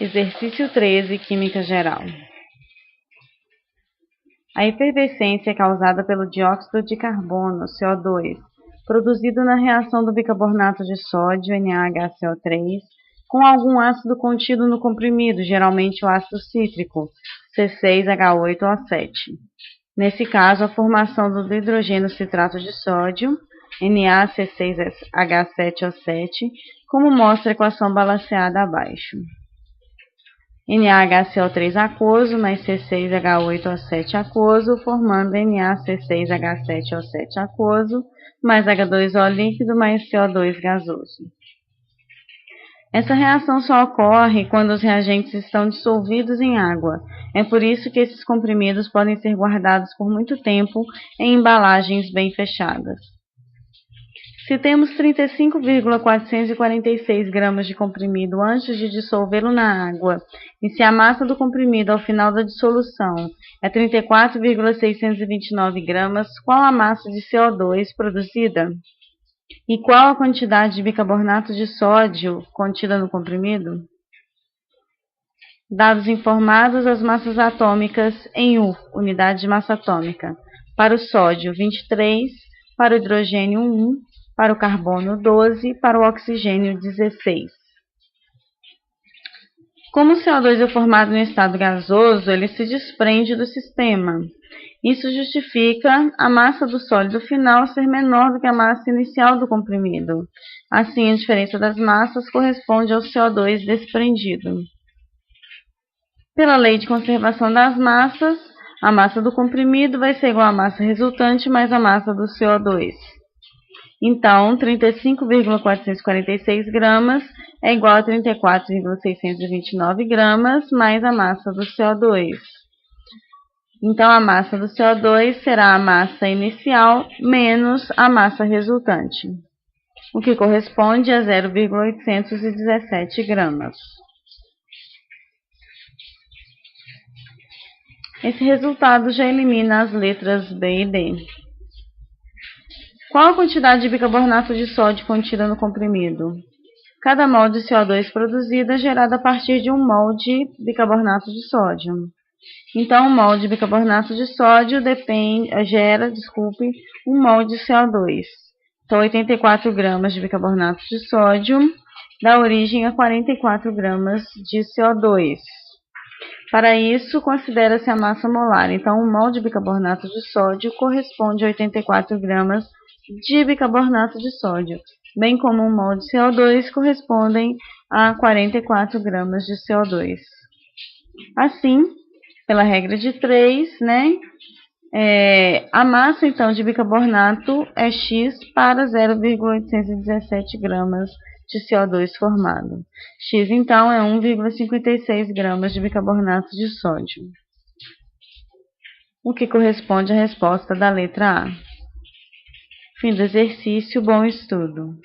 Exercício 13, Química Geral. A efervescência é causada pelo dióxido de carbono, CO2, produzido na reação do bicarbonato de sódio, NaHCO3, com algum ácido contido no comprimido, geralmente o ácido cítrico, C6H8O7. Nesse caso, a formação do hidrogênio citrato de sódio, NaC6H7O7, como mostra a equação balanceada abaixo. NaHCO3 aquoso mais C6H8O7 aquoso, formando NaC6H7O7 aquoso mais H2O líquido mais CO2 gasoso. Essa reação só ocorre quando os reagentes estão dissolvidos em água. É por isso que esses comprimidos podem ser guardados por muito tempo em embalagens bem fechadas. Se temos 35,446 gramas de comprimido antes de dissolvê-lo na água, e se a massa do comprimido ao final da dissolução é 34,629 gramas, qual a massa de CO2 produzida? E qual a quantidade de bicarbonato de sódio contida no comprimido? Dados informados, as massas atômicas em U, unidade de massa atômica. Para o sódio, 23, para o hidrogênio, 1, para o carbono, 12, para o oxigênio, 16. Como o CO2 é formado em estado gasoso, ele se desprende do sistema. Isso justifica a massa do sólido final ser menor do que a massa inicial do comprimido. Assim, a diferença das massas corresponde ao CO2 desprendido. Pela lei de conservação das massas, a massa do comprimido vai ser igual à massa resultante mais a massa do CO2. Então, 35,446 gramas é igual a 34,629 gramas mais a massa do CO2. Então, a massa do CO2 será a massa inicial menos a massa resultante, o que corresponde a 0,817 gramas. Esse resultado já elimina as letras B e D. Qual a quantidade de bicarbonato de sódio contida no comprimido? Cada mol de CO2 produzido é gerado a partir de 1 mol de bicarbonato de sódio. Então, 1 mol de bicarbonato de sódio gera 1 mol de CO2. Então, 84 gramas de bicarbonato de sódio dá origem a 44 gramas de CO2. Para isso, considera-se a massa molar. Então, 1 mol de bicarbonato de sódio corresponde a 84 gramas de bicarbonato de sódio, bem como 1 mol de CO2 correspondem a 44 gramas de CO2. Assim, pela regra de 3, a massa então de bicarbonato é X para 0,817 gramas de CO2 formado. X então é 1,56 gramas de bicarbonato de sódio, o que corresponde à resposta da letra A. Fim do exercício, bom estudo.